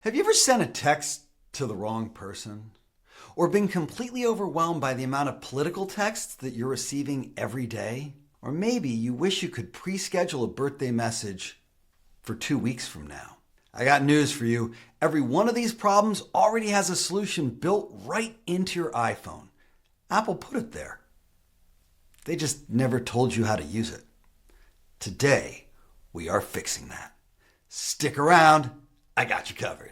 Have you ever sent a text to the wrong person? Or been completely overwhelmed by the amount of political texts that you're receiving every day? Or maybe you wish you could pre-schedule a birthday message for 2 weeks from now. I got news for you. Every one of these problems already has a solution built right into your iPhone. Apple put it there. They just never told you how to use it. Today, we are fixing that. Stick around. I got you covered.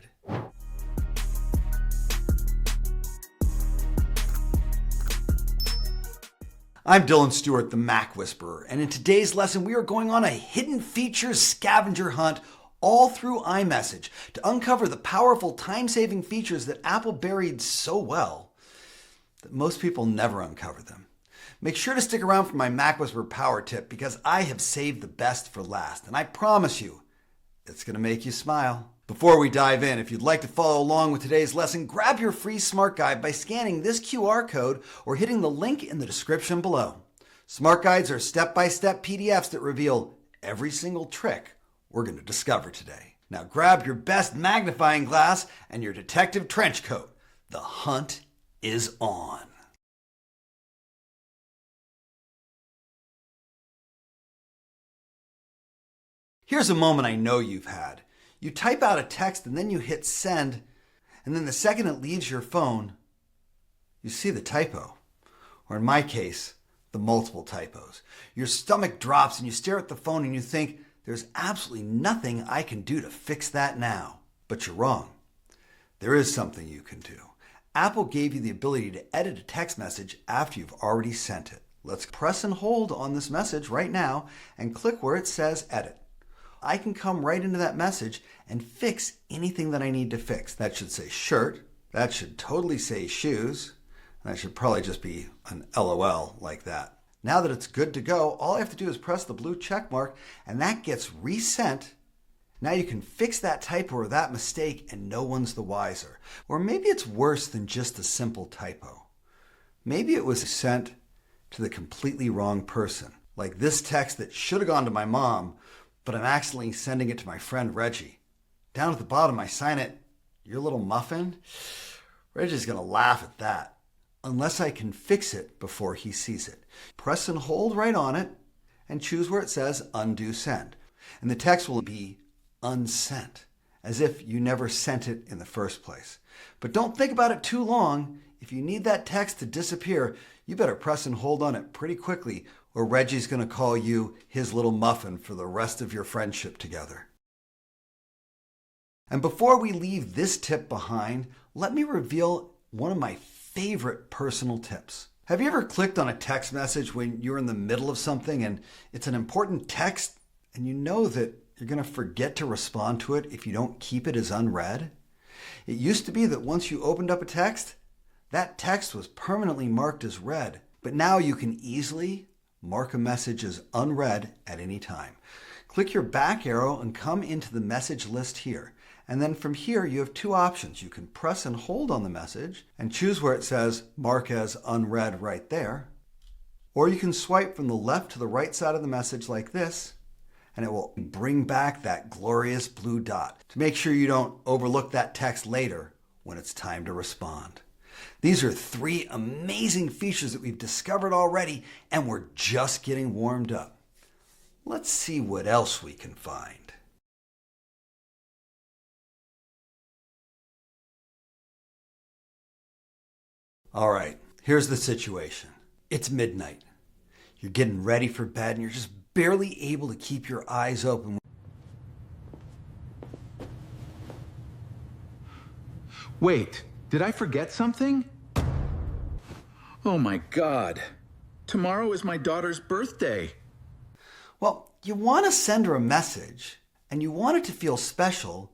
I'm Dylan Stewart, the MacWhisperer, and in today's lesson we are going on a hidden features scavenger hunt all through iMessage to uncover the powerful time-saving features that Apple buried so well that most people never uncover them. Make sure to stick around for my MacWhisperer Power Tip because I have saved the best for last, and I promise you, it's going to make you smile. Before we dive in, if you'd like to follow along with today's lesson, grab your free smart guide by scanning this QR code or hitting the link in the description below. Smart guides are step-by-step PDFs that reveal every single trick we're going to discover today. Now grab your best magnifying glass and your detective trench coat. The hunt is on. Here's a moment I know you've had. You type out a text and then you hit send, and then the second it leaves your phone, you see the typo. Or in my case, the multiple typos. Your stomach drops and you stare at the phone and you think, there's absolutely nothing I can do to fix that now. But you're wrong. There is something you can do. Apple gave you the ability to edit a text message after you've already sent it. Let's press and hold on this message right now and click where it says edit. I can come right into that message and fix anything that I need to fix. That should say shirt. That should totally say shoes. And that should probably just be an LOL like that. Now that it's good to go, all I have to do is press the blue check mark and that gets resent. Now you can fix that typo or that mistake and no one's the wiser. Or maybe it's worse than just a simple typo. Maybe it was sent to the completely wrong person. Like this text that should have gone to my mom, but I'm accidentally sending it to my friend Reggie. Down at the bottom, I sign it, your little muffin. Reggie's going to laugh at that, unless I can fix it before he sees it. Press and hold right on it, and choose where it says undo send. And the text will be unsent, as if you never sent it in the first place. But don't think about it too long. If you need that text to disappear, you better press and hold on it pretty quickly, or Reggie's going to call you his little muffin for the rest of your friendship together. And before we leave this tip behind, let me reveal one of my favorite personal tips. Have you ever clicked on a text message when you're in the middle of something and it's an important text and you know that you're going to forget to respond to it if you don't keep it as unread? It used to be that once you opened up a text, that text was permanently marked as read. But now you can easily mark a message as unread at any time. Click your back arrow and come into the message list here. And then from here, you have two options. You can press and hold on the message and choose where it says mark as unread right there. Or you can swipe from the left to the right side of the message like this, and it will bring back that glorious blue dot to make sure you don't overlook that text later when it's time to respond. These are 3 amazing features that we've discovered already, and we're just getting warmed up. Let's see what else we can find. All right, here's the situation. It's midnight. You're getting ready for bed, and you're just barely able to keep your eyes open. Wait, did I forget something? Oh my God. Tomorrow is my daughter's birthday. Well, you want to send her a message and you want it to feel special,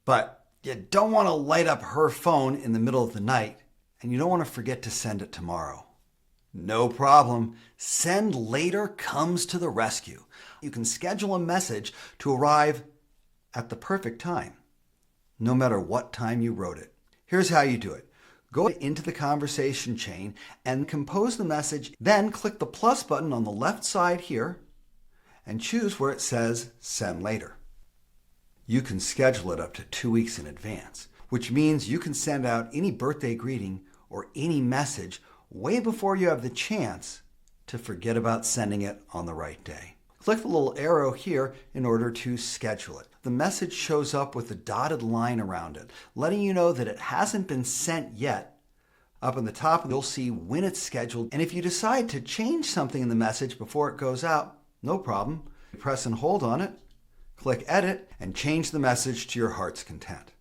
but you don't want to light up her phone in the middle of the night and you don't want to forget to send it tomorrow. No problem. Send later comes to the rescue. You can schedule a message to arrive at the perfect time, no matter what time you wrote it. Here's how you do it. Go into the conversation chain and compose the message, then click the plus button on the left side here and choose where it says Send Later. You can schedule it up to 2 weeks in advance, which means you can send out any birthday greeting or any message way before you have the chance to forget about sending it on the right day. Click the little arrow here in order to schedule it. The message shows up with a dotted line around it, letting you know that it hasn't been sent yet. Up in the top, you'll see when it's scheduled, and if you decide to change something in the message before it goes out, no problem. Press and hold on it, click Edit, and change the message to your heart's content.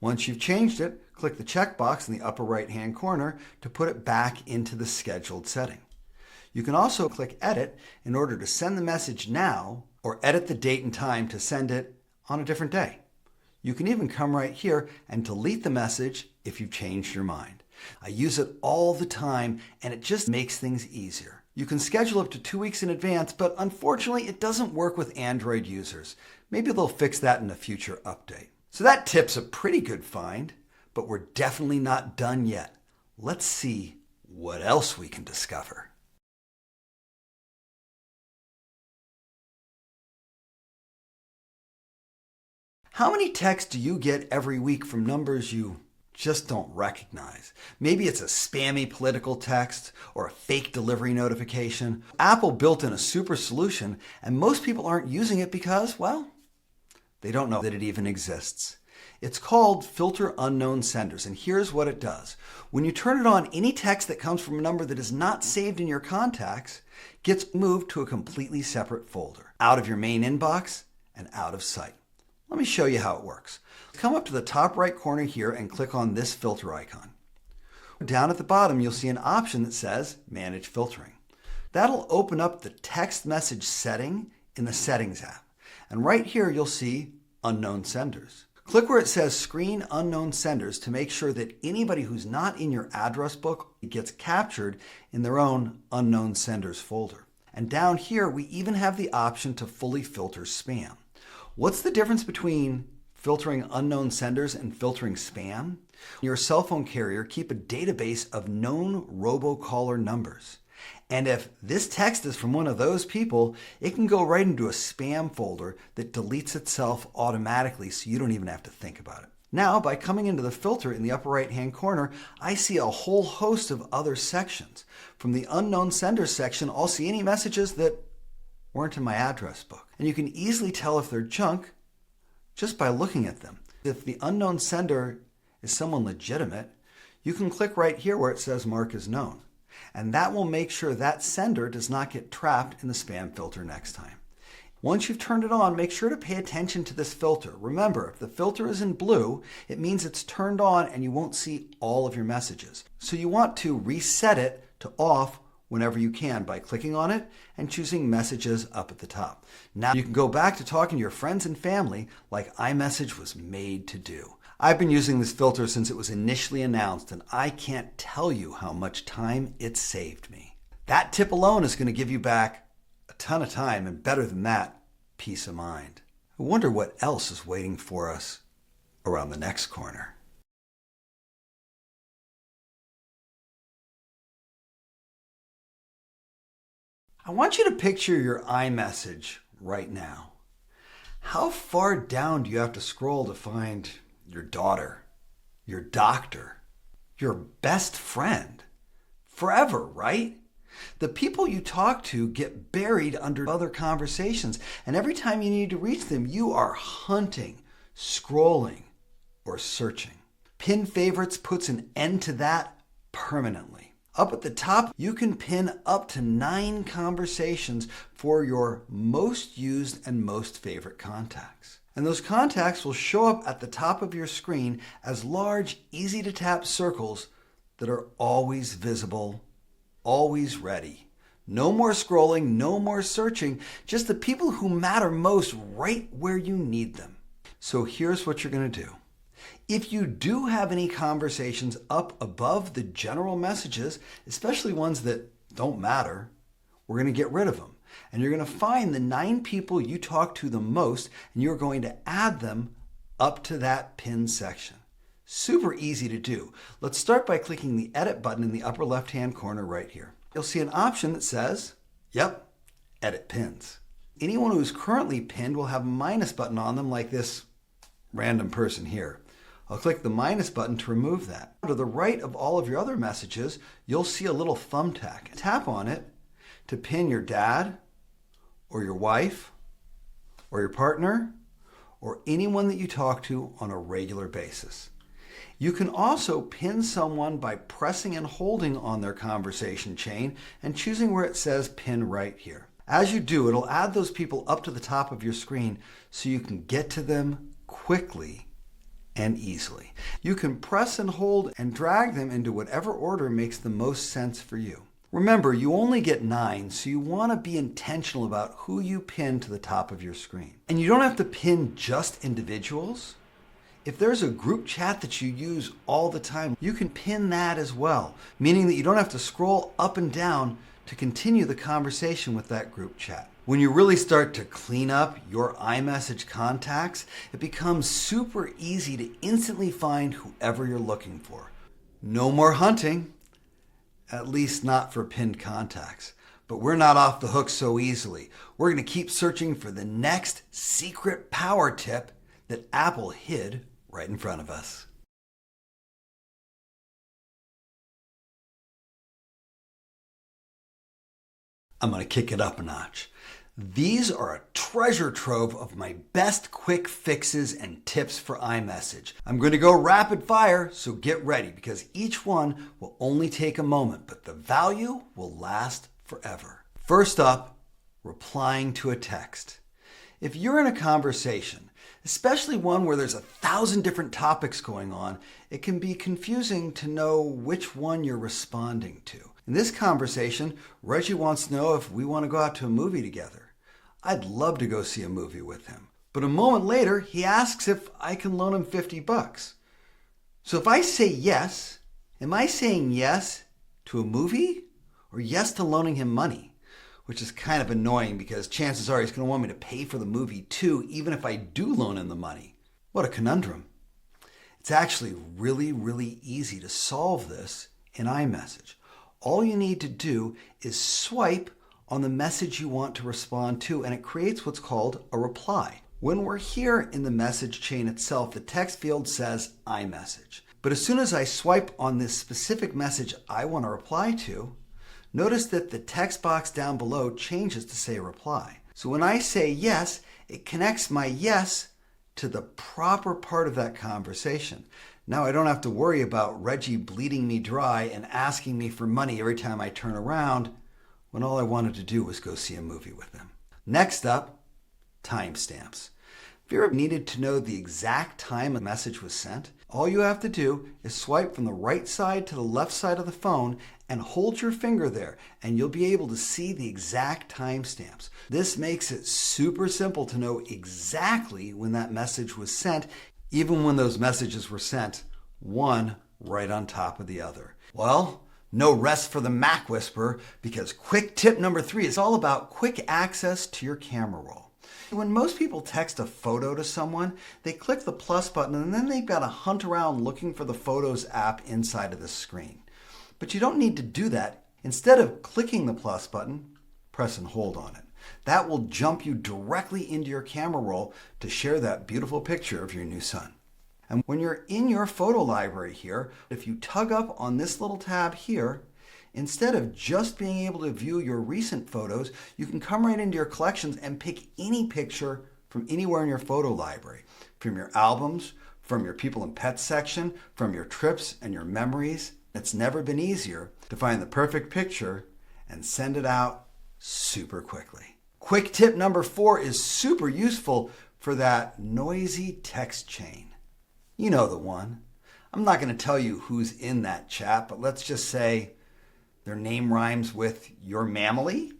Once you've changed it, click the checkbox in the upper right-hand corner to put it back into the scheduled setting. You can also click Edit in order to send the message now or edit the date and time to send it on a different day. You can even come right here and delete the message if you've changed your mind. I use it all the time and it just makes things easier. You can schedule up to 2 weeks in advance, but unfortunately it doesn't work with Android users. Maybe they'll fix that in a future update. So that tip's a pretty good find, but we're definitely not done yet. Let's see what else we can discover. How many texts do you get every week from numbers you just don't recognize? Maybe it's a spammy political text or a fake delivery notification. Apple built in a super solution and most people aren't using it because, well, they don't know that it even exists. It's called Filter Unknown Senders, and here's what it does. When you turn it on, any text that comes from a number that is not saved in your contacts gets moved to a completely separate folder, out of your main inbox and out of sight. Let me show you how it works. Come up to the top right corner here and click on this filter icon. Down at the bottom, you'll see an option that says Manage Filtering. That'll open up the text message setting in the Settings app. And right here, you'll see Unknown Senders. Click where it says Screen Unknown Senders to make sure that anybody who's not in your address book gets captured in their own Unknown Senders folder. And down here, we even have the option to fully filter spam. What's the difference between filtering unknown senders and filtering spam? Your cell phone carrier keep a database of known robocaller numbers. And if this text is from one of those people, it can go right into a spam folder that deletes itself automatically so you don't even have to think about it. Now, by coming into the filter in the upper right-hand corner, I see a whole host of other sections. From the unknown senders section, I'll see any messages that weren't in my address book. And you can easily tell if they're junk just by looking at them. If the unknown sender is someone legitimate, you can click right here where it says Mark as known. And that will make sure that sender does not get trapped in the spam filter next time. Once you've turned it on, make sure to pay attention to this filter. Remember, if the filter is in blue, it means it's turned on and you won't see all of your messages. So you want to reset it to off whenever you can by clicking on it and choosing Messages up at the top. Now you can go back to talking to your friends and family like iMessage was made to do. I've been using this filter since it was initially announced, and I can't tell you how much time it saved me. That tip alone is going to give you back a ton of time, and better than that, peace of mind. I wonder what else is waiting for us around the next corner. I want you to picture your iMessage right now. How far down do you have to scroll to find your daughter, your doctor, your best friend? Forever, right? The people you talk to get buried under other conversations, and every time you need to reach them, you are hunting, scrolling, or searching. Pin favorites puts an end to that permanently. Up at the top, you can pin up to 9 conversations for your most used and most favorite contacts. And those contacts will show up at the top of your screen as large, easy to tap circles that are always visible, always ready. No more scrolling, no more searching, just the people who matter most right where you need them. So here's what you're going to do. If you do have any conversations up above the general messages, especially ones that don't matter, we're going to get rid of them. And you're going to find the 9 people you talk to the most, and you're going to add them up to that pin section. Super easy to do. Let's start by clicking the Edit button in the upper left-hand corner right here. You'll see an option that says, Edit Pins. Anyone who's currently pinned will have a minus button on them like this random person here. I'll click the minus button to remove that. To the right of all of your other messages, you'll see a little thumbtack. Tap on it to pin your dad or your wife or your partner or anyone that you talk to on a regular basis. You can also pin someone by pressing and holding on their conversation chain and choosing where it says pin right here. As you do, it'll add those people up to the top of your screen so you can get to them quickly and easily. You can press and hold and drag them into whatever order makes the most sense for you. Remember, you only get 9, so you want to be intentional about who you pin to the top of your screen. And you don't have to pin just individuals. If there's a group chat that you use all the time, you can pin that as well, meaning that you don't have to scroll up and down to continue the conversation with that group chat. When you really start to clean up your iMessage contacts, it becomes super easy to instantly find whoever you're looking for. No more hunting, at least not for pinned contacts. But we're not off the hook so easily. We're going to keep searching for the next secret power tip that Apple hid right in front of us. I'm going to kick it up a notch. These are a treasure trove of my best quick fixes and tips for iMessage. I'm going to go rapid fire, so get ready because each one will only take a moment, but the value will last forever. First up, replying to a text. If you're in a conversation, especially one where there's 1,000 different topics going on, it can be confusing to know which one you're responding to. In this conversation, Reggie wants to know if we want to go out to a movie together. I'd love to go see a movie with him. But a moment later, he asks if I can loan him $50. So if I say yes, am I saying yes to a movie or yes to loaning him money? Which is kind of annoying because chances are he's going to want me to pay for the movie too, even if I do loan him the money. What a conundrum. It's actually really easy to solve this in iMessage. All you need to do is swipe on the message you want to respond to, and it creates what's called a reply. When we're here in the message chain itself, the text field says iMessage. But as soon as I swipe on this specific message I want to reply to, notice that the text box down below changes to say reply. So when I say yes, it connects my yes to the proper part of that conversation. Now I don't have to worry about Reggie bleeding me dry and asking me for money every time I turn around when all I wanted to do was go see a movie with him. Next up, timestamps. If you ever needed to know the exact time a message was sent, all you have to do is swipe from the right side to the left side of the phone and hold your finger there, and you'll be able to see the exact timestamps. This makes it super simple to know exactly when that message was sent, even when those messages were sent, one right on top of the other. Well, no rest for the MacWhisperer, because quick tip number 3 is all about quick access to your camera roll. When most people text a photo to someone, they click the plus button and then they've got to hunt around looking for the Photos app inside of the screen. But you don't need to do that. Instead of clicking the plus button, press and hold on it. That will jump you directly into your camera roll to share that beautiful picture of your new son. And when you're in your photo library here, if you tug up on this little tab here, instead of just being able to view your recent photos, you can come right into your collections and pick any picture from anywhere in your photo library, from your albums, from your people and pets section, from your trips and your memories. It's never been easier to find the perfect picture and send it out super quickly. Quick tip number 4 is super useful for that noisy text chain. You know the one. I'm not going to tell you who's in that chat, but let's just say their name rhymes with your mamily.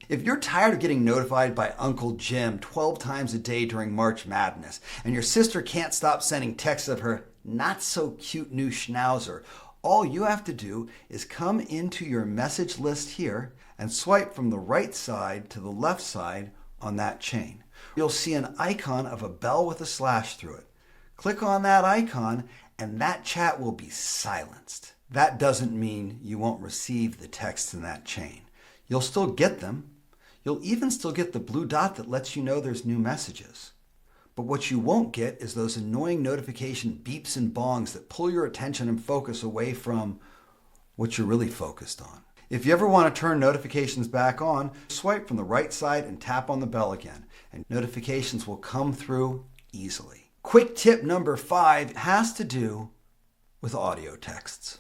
If you're tired of getting notified by Uncle Jim 12 times a day during March Madness, and your sister can't stop sending texts of her not-so-cute new schnauzer, all you have to do is come into your message list here and swipe from the right side to the left side on that chain. You'll see an icon of a bell with a slash through it. Click on that icon and that chat will be silenced. That doesn't mean you won't receive the texts in that chain. You'll still get them. You'll even still get the blue dot that lets you know there's new messages. But what you won't get is those annoying notification beeps and bongs that pull your attention and focus away from what you're really focused on. If you ever want to turn notifications back on, swipe from the right side and tap on the bell again, and notifications will come through easily. Quick tip number 5 has to do with audio texts.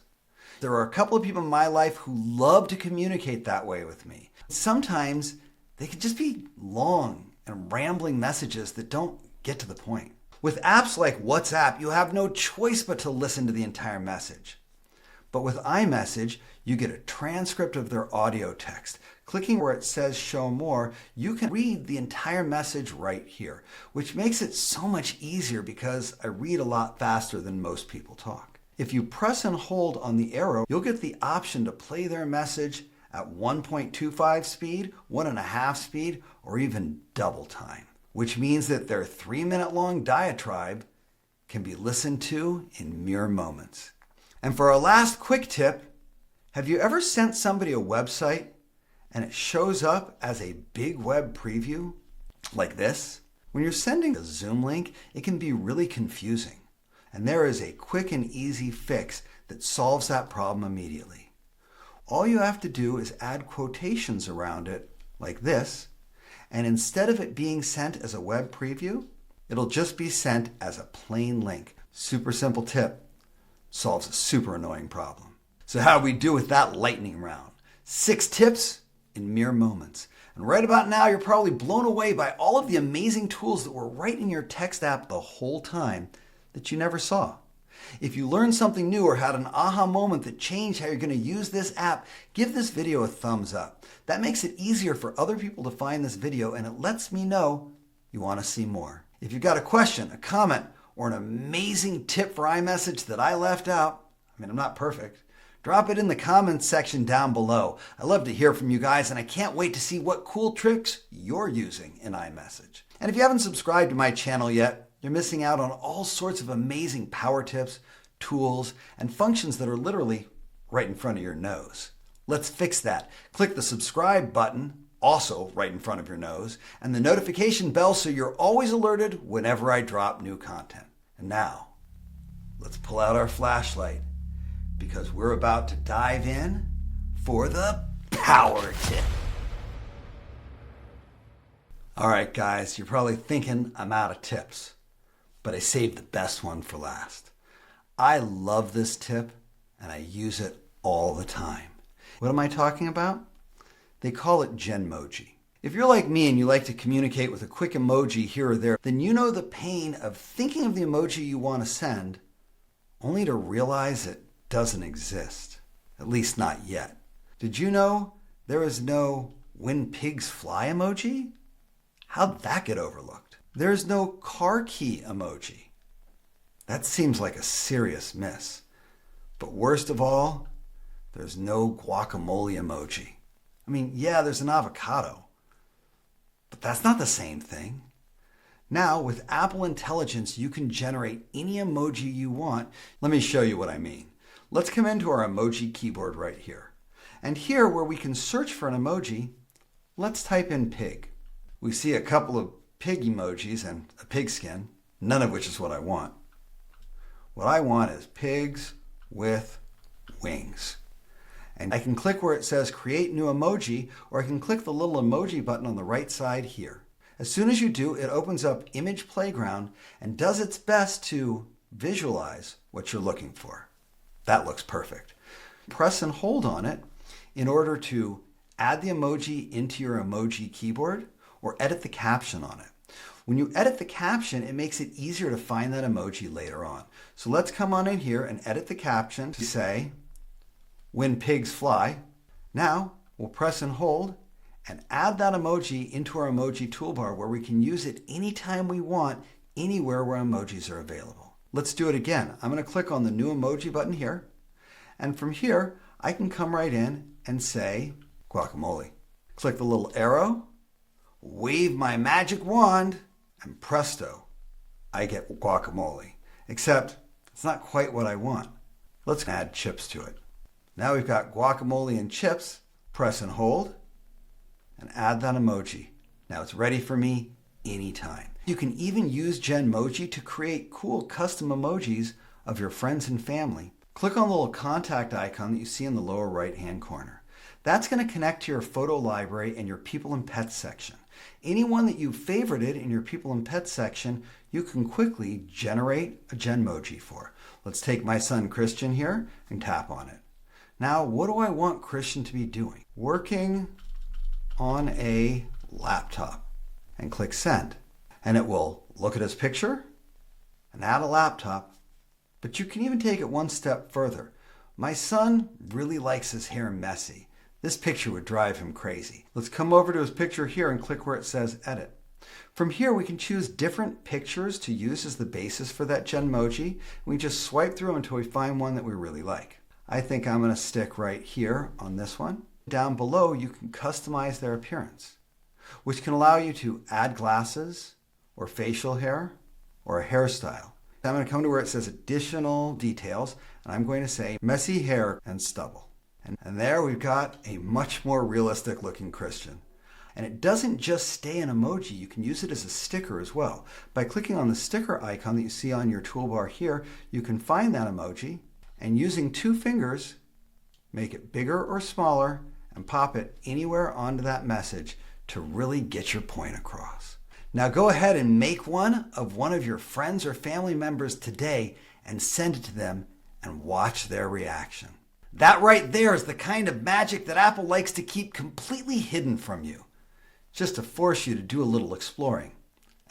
There are a couple of people in my life who love to communicate that way with me. Sometimes they can just be long and rambling messages that don't get to the point. With apps like WhatsApp, you have no choice but to listen to the entire message. But with iMessage, you get a transcript of their audio text. Clicking where it says show more, you can read the entire message right here, which makes it so much easier because I read a lot faster than most people talk. If you press and hold on the arrow, you'll get the option to play their message at 1.25 speed, 1.5 speed, or even double time, which means that their 3-minute long diatribe can be listened to in mere moments. And for our last quick tip, have you ever sent somebody a website and it shows up as a big web preview like this? When you're sending a Zoom link, it can be really confusing. And there is a quick and easy fix that solves that problem immediately. All you have to do is add quotations around it like this, and instead of it being sent as a web preview, it'll just be sent as a plain link. Super simple tip. Solves a super annoying problem. So how do we do with that lightning round? 6 tips in mere moments. And right about now, you're probably blown away by all of the amazing tools that were right in your text app the whole time that you never saw. If you learned something new or had an aha moment that changed how you're going to use this app, give this video a thumbs up. That makes it easier for other people to find this video, and it lets me know you want to see more. If you've got a question, a comment, or an amazing tip for iMessage that I left out, I'm not perfect, drop it in the comments section down below. I love to hear from you guys, and I can't wait to see what cool tricks you're using in iMessage. And if you haven't subscribed to my channel yet, you're missing out on all sorts of amazing power tips, tools, and functions that are literally right in front of your nose. Let's fix that. Click the subscribe button, also right in front of your nose, and the notification bell so you're always alerted whenever I drop new content. And now, let's pull out our flashlight because we're about to dive in for the power tip. All right, guys, you're probably thinking I'm out of tips, but I saved the best one for last. I love this tip and I use it all the time. What am I talking about? They call it Genmoji. If you're like me and you like to communicate with a quick emoji here or there, then you know the pain of thinking of the emoji you want to send, only to realize it doesn't exist. At least not yet. Did you know there is no when pigs fly emoji? How'd that get overlooked? There's no car key emoji. That seems like a serious miss. But worst of all, there's no guacamole emoji. Yeah, there's an avocado. But that's not the same thing. Now, with Apple Intelligence, you can generate any emoji you want. Let me show you what I mean. Let's come into our emoji keyboard right here. And here, where we can search for an emoji, let's type in pig. We see a couple of pig emojis and a pigskin, none of which is what I want. What I want is pigs with wings. And I can click where it says create new emoji, or I can click the little emoji button on the right side here. As soon as you do, it opens up Image Playground and does its best to visualize what you're looking for. That looks perfect. Press and hold on it in order to add the emoji into your emoji keyboard or edit the caption on it. When you edit the caption, it makes it easier to find that emoji later on. So let's come on in here and edit the caption to say, when pigs fly. Now we'll press and hold and add that emoji into our emoji toolbar where we can use it anytime we want, anywhere where emojis are available. Let's do it again. I'm going to click on the new emoji button here. And from here, I can come right in and say guacamole. Click the little arrow, wave my magic wand, and presto, I get guacamole. Except it's not quite what I want. Let's add chips to it. Now we've got guacamole and chips. Press and hold and add that emoji. Now it's ready for me anytime. You can even use Genmoji to create cool custom emojis of your friends and family. Click on the little contact icon that you see in the lower right-hand corner. That's going to connect to your photo library and your people and pets section. Anyone that you've favorited in your people and pets section, you can quickly generate a Genmoji for. Let's take my son Christian here and tap on it. Now, what do I want Christian to be doing? Working on a laptop. And click send. And it will look at his picture and add a laptop. But you can even take it one step further. My son really likes his hair messy. This picture would drive him crazy. Let's come over to his picture here and click where it says edit. From here, we can choose different pictures to use as the basis for that Genmoji. We just swipe through until we find one that we really like. I think I'm going to stick right here on this one. Down below, you can customize their appearance, which can allow you to add glasses or facial hair or a hairstyle. I'm going to come to where it says additional details, and I'm going to say messy hair and stubble. And there we've got a much more realistic looking Christian. And it doesn't just stay an emoji, you can use it as a sticker as well. By clicking on the sticker icon that you see on your toolbar here, you can find that emoji and using 2 fingers, make it bigger or smaller and pop it anywhere onto that message to really get your point across. Now go ahead and make one of your friends or family members today and send it to them and watch their reaction. That right there is the kind of magic that Apple likes to keep completely hidden from you, just to force you to do a little exploring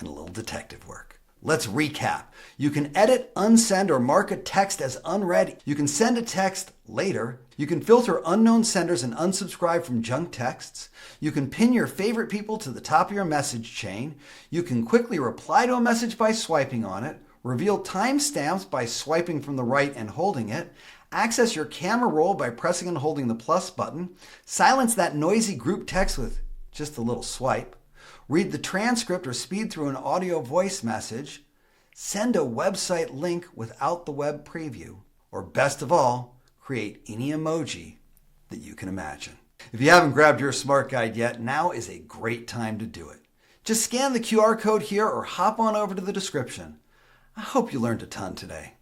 and a little detective work. Let's recap. You can edit, unsend, or mark a text as unread. You can send a text later. You can filter unknown senders and unsubscribe from junk texts. You can pin your favorite people to the top of your message chain. You can quickly reply to a message by swiping on it, reveal timestamps by swiping from the right and holding it, access your camera roll by pressing and holding the plus button, silence that noisy group text with just a little swipe, read the transcript or speed through an audio voice message, send a website link without the web preview, or best of all, create any emoji that you can imagine. If you haven't grabbed your smart guide yet, now is a great time to do it. Just scan the QR code here or hop on over to the description. I hope you learned a ton today.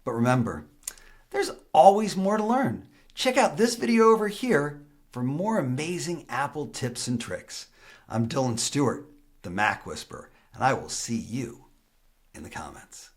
But remember, there's always more to learn. Check out this video over here for more amazing Apple tips and tricks. I'm Dylan Stewart, the Mac Whisperer, and I will see you in the comments.